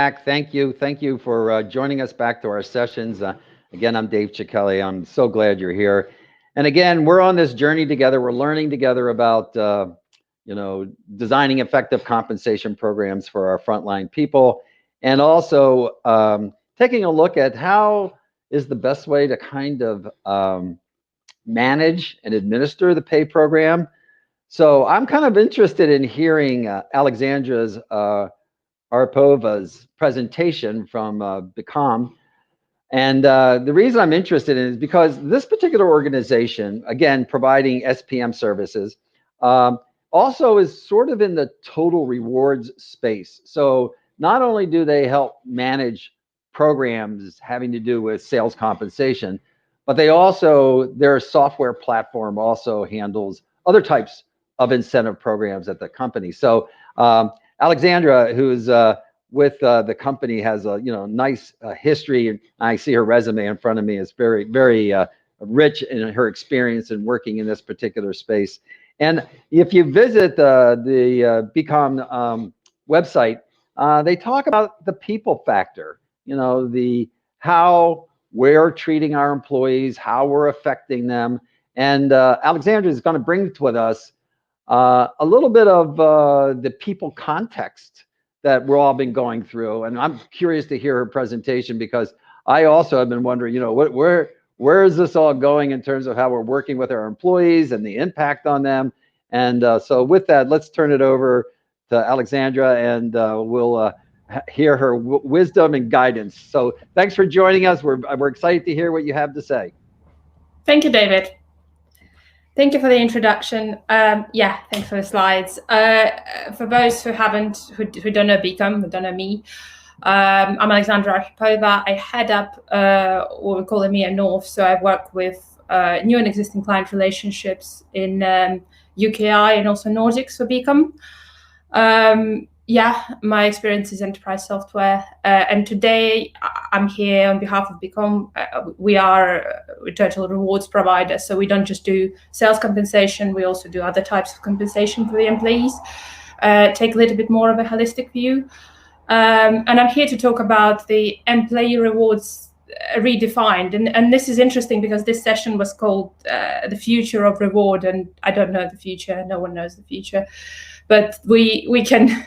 back. Thank you for joining us back to our sessions. Again, I'm Dave Cicchelli. I'm so glad you're here. And again, we're on this journey together. We're learning together about, designing effective compensation programs for our frontline people, and also taking a look at how is the best way to kind of manage and administer the pay program. So I'm kind of interested in hearing Aleksandra's Arhipova's presentation from beqom. And the reason I'm interested in it is because this particular organization, again, providing SPM services, also is sort of in the total rewards space. So not only do they help manage programs having to do with sales compensation, but their software platform also handles other types of incentive programs at the company. So Aleksandra, who's with the company, has a nice history, and I see her resume in front of me. Is very, very rich in her experience in working in this particular space. And if you visit the beqom website, they talk about the people factor. How we're treating our employees, how we're affecting them, and Aleksandra is going to bring with us a little bit of the people context that we're all been going through. And I'm curious to hear her presentation, because I also have been wondering, where is this all going in terms of how we're working with our employees and the impact on them. And so with that, let's turn it over to Aleksandra, and we'll hear her wisdom and guidance. So thanks for joining us. We're excited to hear what you have to say. Thank you, David. Thank you for the introduction. Thanks for the slides. For those who don't know beqom, who don't know me, I'm Aleksandra Arhipova. I head up what we call EMEA North. So I work with new and existing client relationships in UKI and also Nordics for beqom. My experience is enterprise software, and today I'm here on behalf of beqom. We are a total rewards provider, so we don't just do sales compensation, we also do other types of compensation for the employees, take a little bit more of a holistic view. And I'm here to talk about the employee rewards redefined. And this is interesting because this session was called The Future of Reward, and I don't know the future, no one knows the future. But we can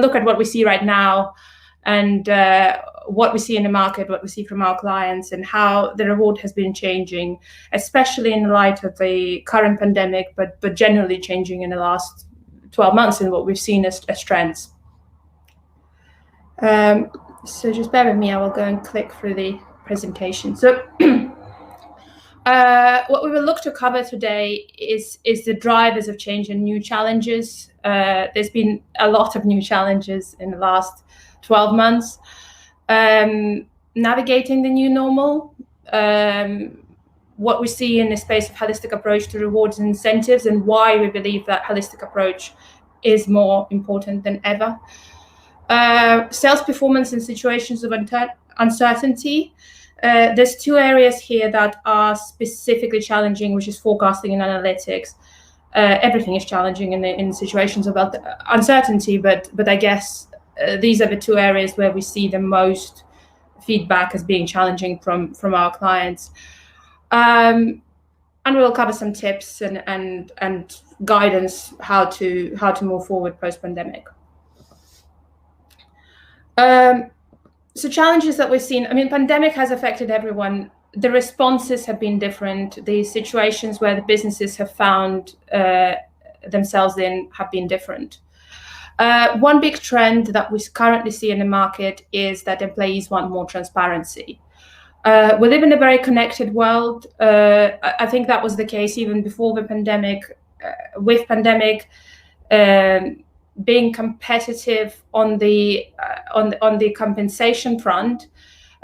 look at what we see right now, and what we see in the market, what we see from our clients, and how the reward has been changing, especially in light of the current pandemic, but generally changing in the last 12 months and what we've seen as trends. So just bear with me, I will go and click through the presentation. So what we will look to cover today is the drivers of change and new challenges. There's been a lot of new challenges in the last 12 months. Navigating the new normal, what we see in the space of holistic approach to rewards and incentives, and why we believe that holistic approach is more important than ever. Sales performance in situations of uncertainty. There's two areas here that are specifically challenging, which is forecasting and analytics. Everything is challenging in situations of uncertainty, but I guess these are the two areas where we see the most feedback as being challenging from our clients. And we'll cover some tips and guidance how to move forward post-pandemic. So challenges that we've seen, pandemic has affected everyone. The responses have been different. The situations where the businesses have found themselves in have been different. One big trend that we currently see in the market is that employees want more transparency. We live in a very connected world. I think that was the case even before the pandemic. With pandemic, being competitive on the compensation front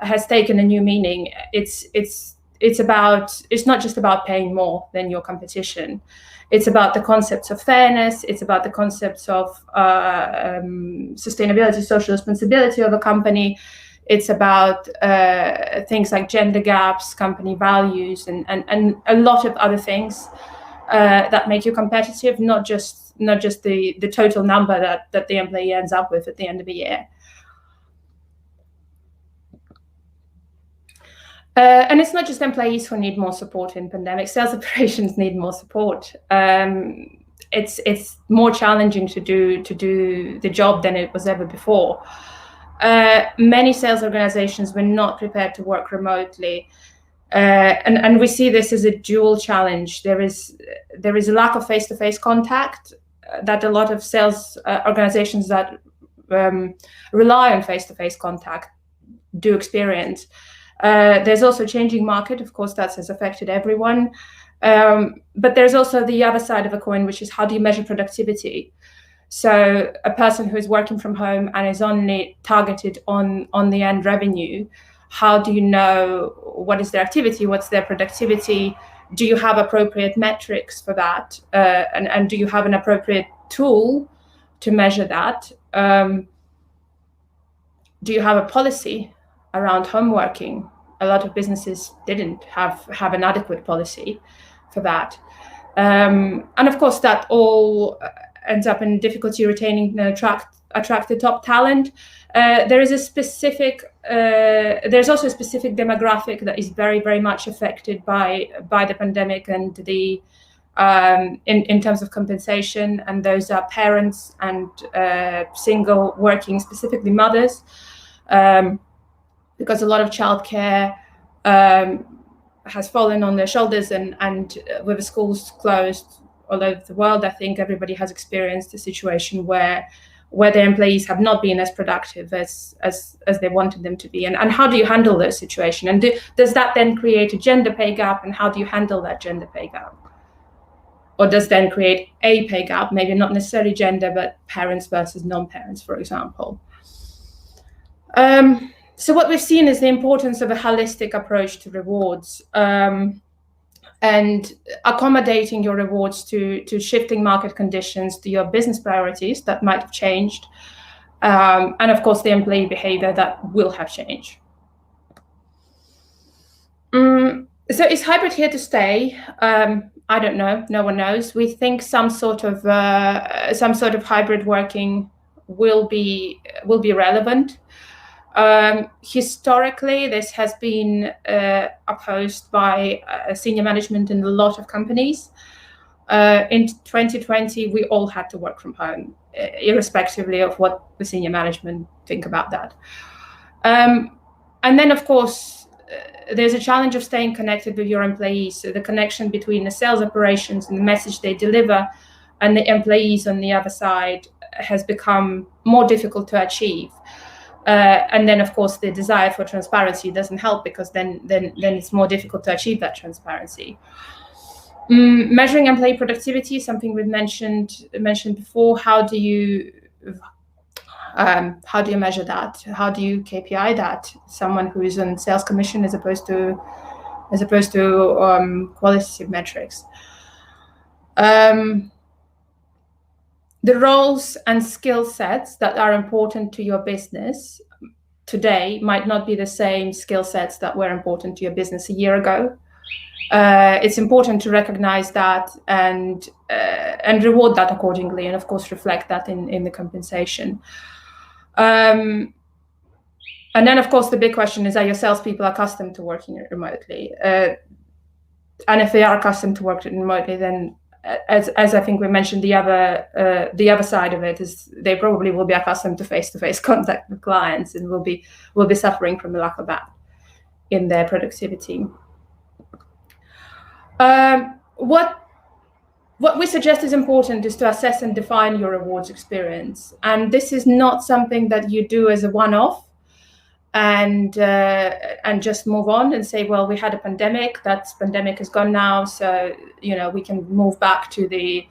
has taken a new meaning. It's not just about paying more than your competition. It's about the concepts of fairness. It's about the concepts of sustainability, social responsibility of a company. It's about things like gender gaps, company values, and a lot of other things that make you competitive, not just the total number that the employee ends up with at the end of the year. And it's not just employees who need more support in pandemic. Sales operations need more support. It's more challenging to do the job than it was ever before. Many sales organizations were not prepared to work remotely, and we see this as a dual challenge. There is a lack of face-to-face contact that a lot of sales organizations that rely on face-to-face contact do experience. There's also a changing market, of course, that has affected everyone. But there's also the other side of a coin, which is how do you measure productivity? So a person who is working from home and is only targeted on the end revenue, how do you know what is their activity, what's their productivity? Do you have appropriate metrics for that? And do you have an appropriate tool to measure that? Do you have a policy around home working? A lot of businesses didn't have an adequate policy for that. And of course, that all ends up in difficulty retaining and attract the top talent. There's also a specific demographic that is very, very much affected by the pandemic and the in terms of compensation, and those are parents and single working, specifically mothers, because a lot of childcare has fallen on their shoulders, and with the schools closed all over the world, I think everybody has experienced a situation where their employees have not been as productive as they wanted them to be. And how do you handle this situation? And does that then create a gender pay gap? And how do you handle that gender pay gap? Or does then create a pay gap, maybe not necessarily gender, but parents versus non-parents, for example? So what we've seen is the importance of a holistic approach to rewards, and accommodating your rewards to shifting market conditions, to your business priorities that might have changed, and of course the employee behavior that will have changed. So is hybrid here to stay? I don't know. No one knows. We think some sort of hybrid working will be relevant. Historically, this has been opposed by senior management in a lot of companies. In 2020, we all had to work from home, irrespectively of what the senior management think about that. And then, of course, there's a challenge of staying connected with your employees. So the connection between the sales operations and the message they deliver and the employees on the other side has become more difficult to achieve. And then, of course, the desire for transparency doesn't help, because then it's more difficult to achieve that transparency. Measuring employee productivity is something we've mentioned before. How do you measure that? How do you KPI that? Someone who is on sales commission as opposed to qualitative metrics. The roles and skill sets that are important to your business today might not be the same skill sets that were important to your business a year ago. It's important to recognize that and reward that accordingly, and of course reflect that in the compensation. And then, of course, the big question is: are your salespeople accustomed to working remotely? And if they are accustomed to working remotely, then as I think we mentioned, the other side of it is they probably will be accustomed to face-to-face contact with clients and will be suffering from the lack of that in their productivity. What we suggest is important is to assess and define your rewards experience, and this is not something that you do as a one-off and just move on and say, well, we had a pandemic. That pandemic is gone now, so we can move back to the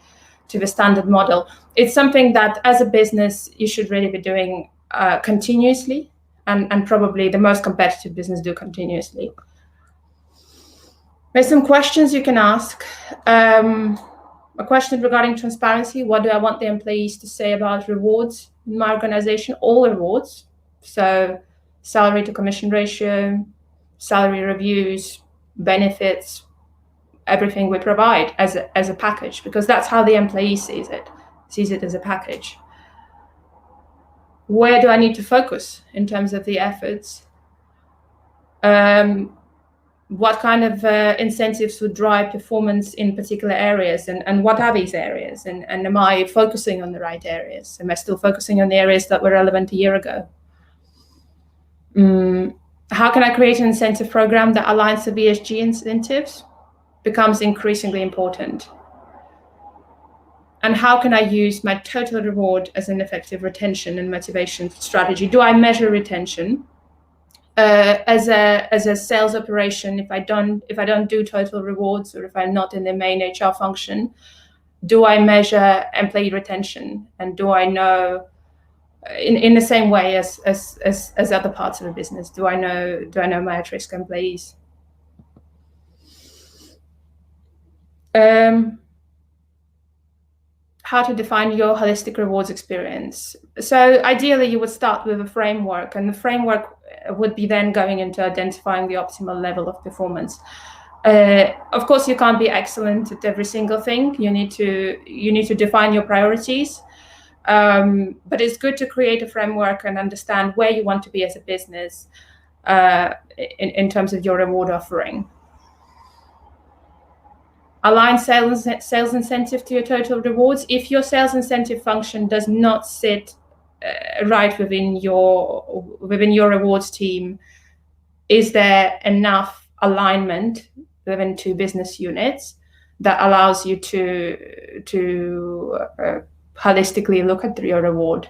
standard model. It's something that, as a business, you should really be doing continuously, and probably the most competitive business do continuously. There's some questions you can ask. A question regarding transparency: what do I want the employees to say about rewards in my organization? All rewards, so salary to commission ratio, salary reviews, benefits, everything we provide as a package, because that's how the employee sees it as a package. Where do I need to focus in terms of the efforts? what kind of incentives would drive performance in particular areas, and what are these areas, and am I focusing on the right areas? Am I still focusing on the areas that were relevant a year ago? How can I create an incentive program that aligns with ESG incentives? Becomes increasingly important. And how can I use my total reward as an effective retention and motivation strategy? Do I measure retention? As a sales operation, if I don't do total rewards, or if I'm not in the main HR function, do I measure employee retention? And do I know, in the same way as other parts of the business, do I know my at-risk employees? How to define your holistic rewards experience. So ideally, you would start with a framework, and the framework would be then going into identifying the optimal level of performance. Of course, you can't be excellent at every single thing. You need to define your priorities. But it's good to create a framework and understand where you want to be as a business in terms of your reward offering. Align sales incentive to your total rewards. If your sales incentive function does not sit right within your rewards team, is there enough alignment within two business units that allows you to holistically look at your reward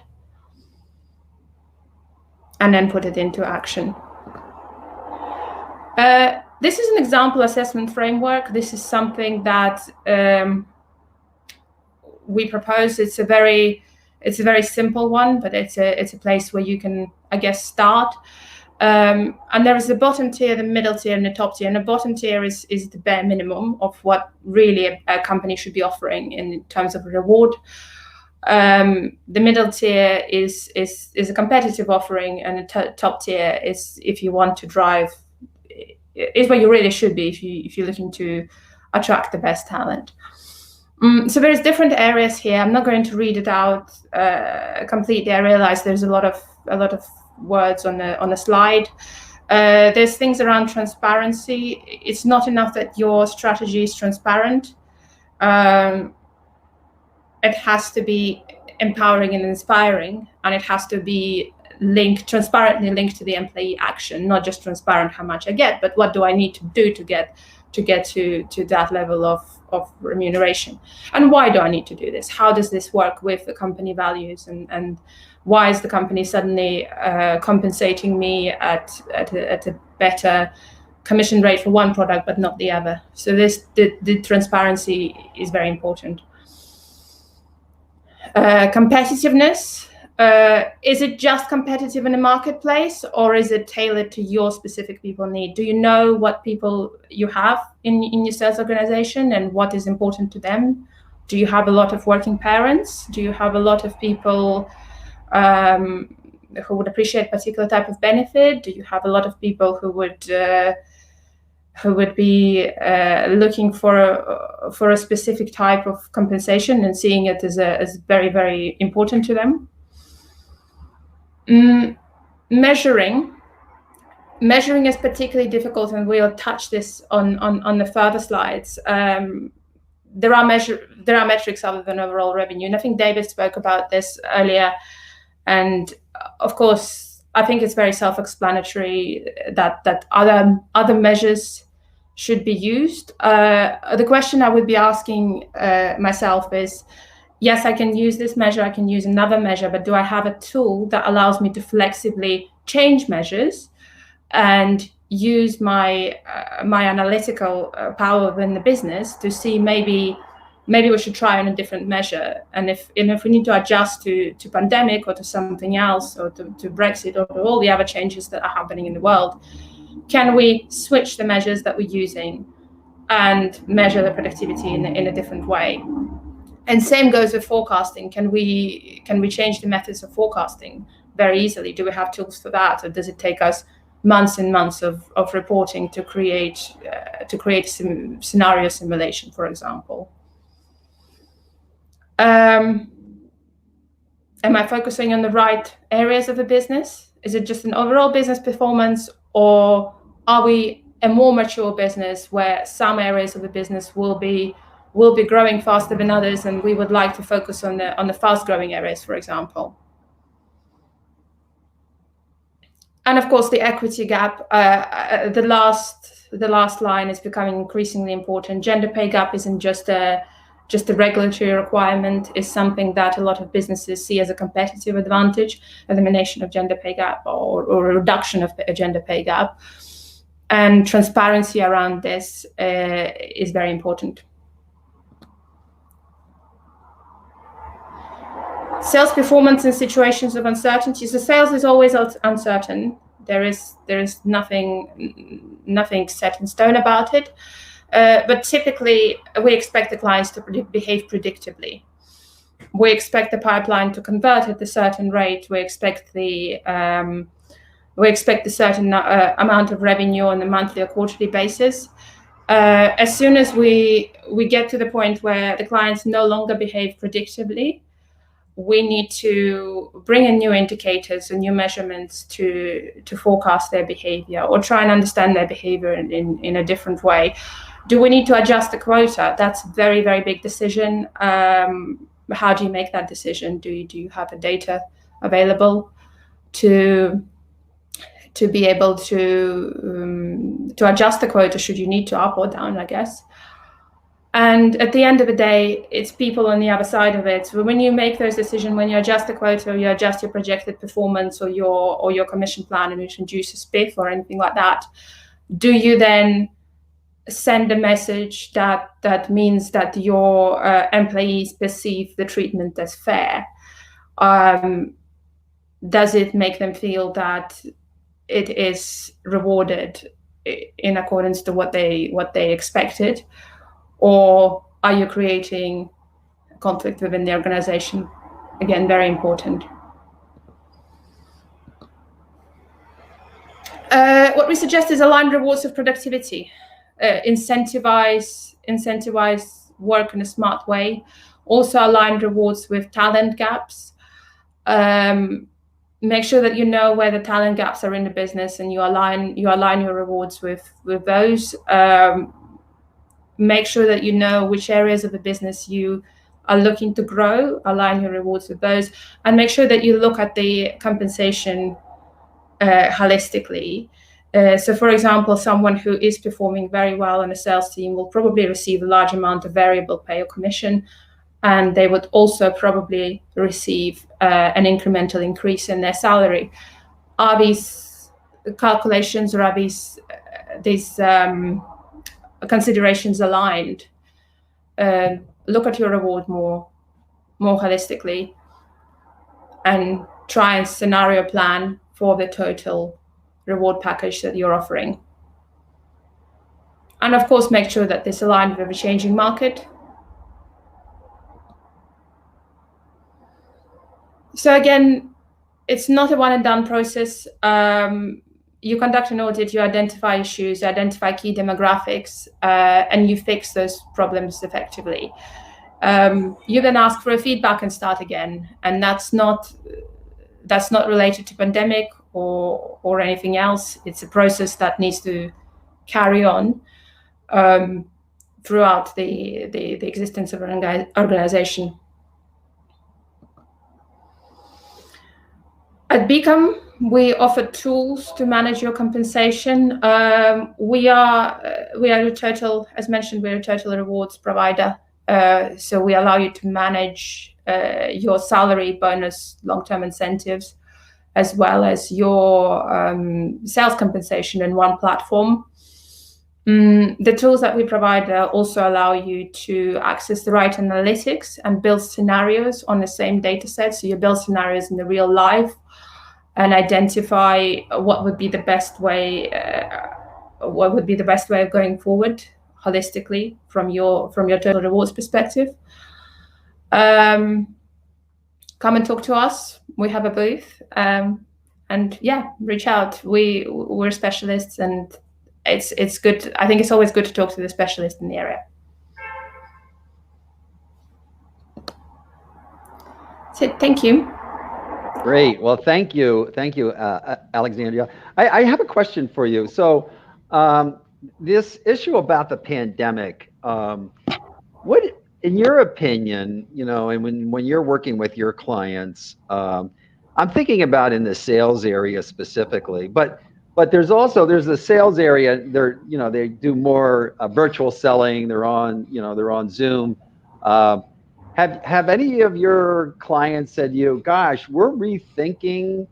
and then put it into action? This is an example assessment framework. This is something that we propose. It's a very simple one, but it's a place where you can, I guess, start. And there is the bottom tier, the middle tier, and the top tier. And the bottom tier is the bare minimum of what really a company should be offering in terms of reward. The middle tier is a competitive offering, and the top tier is, if you want to drive, is where you really should be if you're looking to attract the best talent. So there's different areas here. I'm not going to read it out completely. I realize there's a lot of words on the slide. There's things around transparency. It's not enough that your strategy is transparent. It has to be empowering and inspiring, and it has to be transparently linked to the employee action, not just transparent how much I get, but what do I need to do to get to that level of remuneration, and why do I need to do this? How does this work with the company values, and why is the company suddenly compensating me at a better commission rate for one product but not the other? So the transparency is very important. Competitiveness. Is it just competitive in the marketplace, or is it tailored to your specific people need? Do you know what people you have in your sales organization and what is important to them? Do you have a lot of working parents? Do you have a lot of people who would appreciate a particular type of benefit? Do you have a lot of people who would be looking for a specific type of compensation and seeing it as very, very important to them? Measuring is particularly difficult, and we'll touch this on the further slides. There are metrics other than overall revenue, and I think David spoke about this earlier. And of course, I think it's very self-explanatory that other measures should be used. The question I would be asking myself is, yes, I can use this measure, I can use another measure, but do I have a tool that allows me to flexibly change measures and use my analytical power within the business to see maybe we should try on a different measure? And if we need to adjust to pandemic or to something else, or to Brexit, or to all the other changes that are happening in the world, can we switch the measures that we're using and measure the productivity in a different way? And same goes with forecasting. Can we change the methods of forecasting very easily? Do we have tools for that, or does it take us months and months of reporting to create some scenario simulation, for example? Am I focusing on the right areas of the business? Is it just an overall business performance, or are we a more mature business where some areas of the business will be growing faster than others, and we would like to focus on the fast growing areas, for example. And of course, the equity gap, the last line is becoming increasingly important. Gender pay gap isn't just a regulatory requirement, is something that a lot of businesses see as a competitive advantage, elimination of gender pay gap or a reduction of a gender pay gap. And transparency around this is very important. Sales performance in situations of uncertainty. So sales is always uncertain. There is nothing set in stone about it. But typically, we expect the clients to behave predictably. We expect the pipeline to convert at a certain rate. We expect the certain amount of revenue on a monthly or quarterly basis. As soon as we get to the point where the clients no longer behave predictably, we need to bring in new indicators and new measurements to forecast their behavior or try and understand their behavior in a different way. Do we need to adjust the quota? That's a very, very big decision. How do you make that decision? Do you have the data available to be able to adjust the quota should you need to up or down, I guess? And at the end of the day, it's people on the other side of it. So when you make those decisions, when you adjust the quota, or you adjust your projected performance or your commission plan and introduce a spiff or anything like that, do you then send a message that means that your employees perceive the treatment as fair? Does it make them feel that it is rewarded in accordance to what they expected? Or are you creating conflict within the organization? Again, very important. What we suggest is align rewards with productivity. Incentivize work in a smart way. Also align rewards with talent gaps. Make sure that you know where the talent gaps are in the business and you align your rewards with those. Make sure that you know which areas of the business you are looking to grow, align your rewards with those, and make sure that you look at the compensation holistically. So for example, someone who is performing very well in a sales team will probably receive a large amount of variable pay or commission, and they would also probably receive an incremental increase in their salary. Are these calculations or are these considerations aligned? Look at your reward more holistically and try and scenario plan for the total reward package that you're offering. And of course, make sure that this aligns with a changing market. So again, it's not a one and done process. You conduct an audit, you identify issues, you identify key demographics, and you fix those problems effectively. You then ask for a feedback and start again. And that's not related to pandemic or anything else. It's a process that needs to carry on throughout the existence of an organization. At beqom, we offer tools to manage your compensation. We are a total, as mentioned, we're a total rewards provider. So we allow you to manage your salary, bonus, long-term incentives, as well as your sales compensation in one platform. The tools that we provide also allow you to access the right analytics and build scenarios on the same data set. So you build scenarios in the real life and identify what would be the best way of going forward holistically from your total rewards perspective. Come and talk to us. We have a booth, and yeah, reach out. We're specialists, and it's good. I think it's always good to talk to the specialist in the area. So thank you. Great. Well, thank you, Aleksandra. I have a question for you. So this issue about the pandemic, what, in your opinion, and when you're working with your clients, I'm thinking about in the sales area specifically, but there's the sales area. They do more virtual selling. They're on Zoom. Have any of your clients said to you, "Gosh, we're rethinking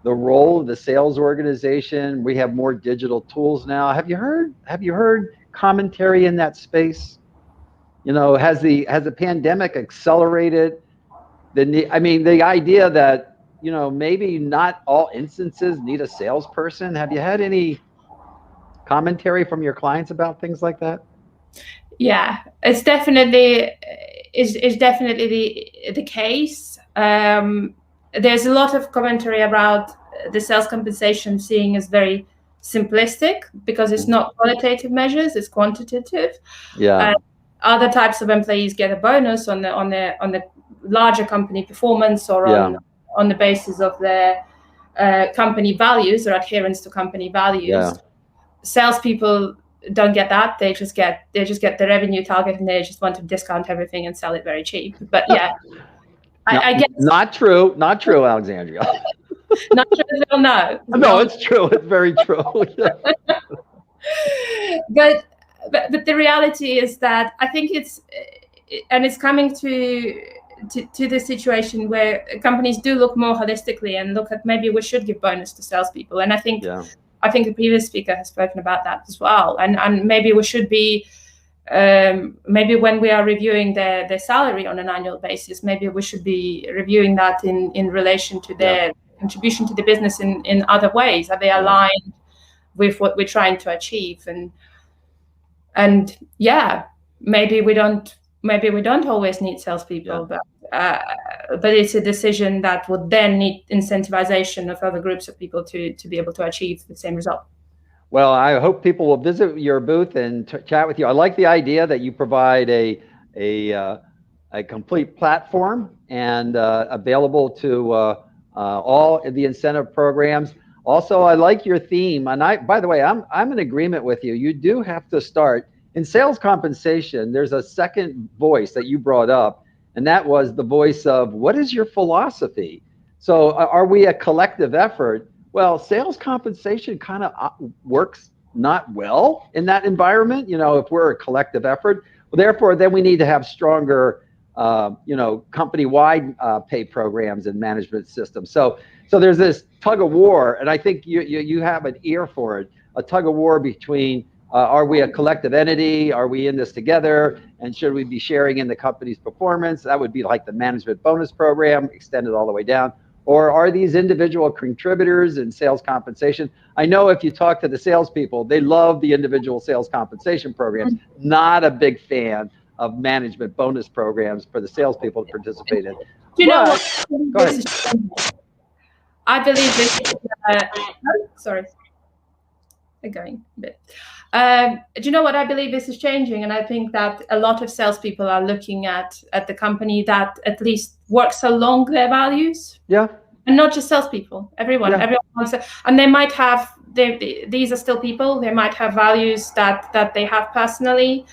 the role of the sales organization. We have more digital tools now." Have you heard commentary in that space? Has the pandemic accelerated the idea that maybe not all instances need a salesperson? Have you had any commentary from your clients about things like that? Yeah, it's definitely the case. There's a lot of commentary about the sales compensation seeing as very simplistic because it's not qualitative measures, it's quantitative. Yeah. Other types of employees get a bonus on the larger company performance or on the basis of their company values or adherence to company values. Yeah. Salespeople don't get that. They just get the revenue target and they just want to discount everything and sell it very cheap. But yeah, I guess not true, Aleksandra. Not true. No. No, it's true. It's very true. But the reality is that I think it's coming to the situation where companies do look more holistically and look at maybe we should give bonus to salespeople. And I think the previous speaker has spoken about that as well. And maybe we should be maybe when we are reviewing their salary on an annual basis, maybe we should be reviewing that in relation to their contribution to the business in other ways. Are they aligned with what we're trying to achieve? And maybe we don't always need salespeople, but it's a decision that would then need incentivization of other groups of people to be able to achieve the same result. Well, I hope people will visit your booth and chat with you. I like the idea that you provide a complete platform and available to all of the incentive programs. Also, I like your theme, and by the way, I'm in agreement with you. You do have to start in sales compensation. There's a second voice that you brought up, and that was the voice of what is your philosophy? So, are we a collective effort? Well, sales compensation kind of works not well in that environment. If we're a collective effort, well, therefore, then we need to have stronger, company-wide pay programs and management systems. So there's this tug of war, and I think you have an ear for it. A tug of war between are we a collective entity? Are we in this together? And should we be sharing in the company's performance? That would be like the management bonus program extended all the way down. Or are these individual contributors in sales compensation? I know if you talk to the salespeople, they love the individual sales compensation programs. Not a big fan of management bonus programs for the salespeople to participate in. Go ahead. I believe this. Sorry, going a bit. Do you know what? I believe this is changing, and I think that a lot of salespeople are looking at the company that at least works along their values. Yeah. And not just salespeople. Everyone wants to, and they might have. These are still people. They might have values that they have personally.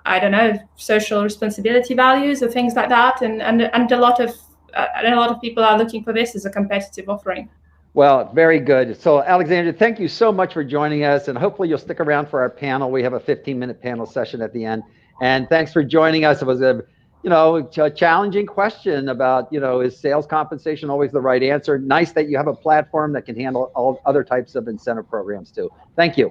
I don't know, social responsibility values or things like that, and a lot of people are looking for this as a competitive offering. Well, very good. So, Aleksandra, thank you so much for joining us, and hopefully you'll stick around for our panel. We have a 15-minute panel session at the end, and thanks for joining us. It was a challenging question about, is sales compensation always the right answer? Nice that you have a platform that can handle all other types of incentive programs too. Thank you.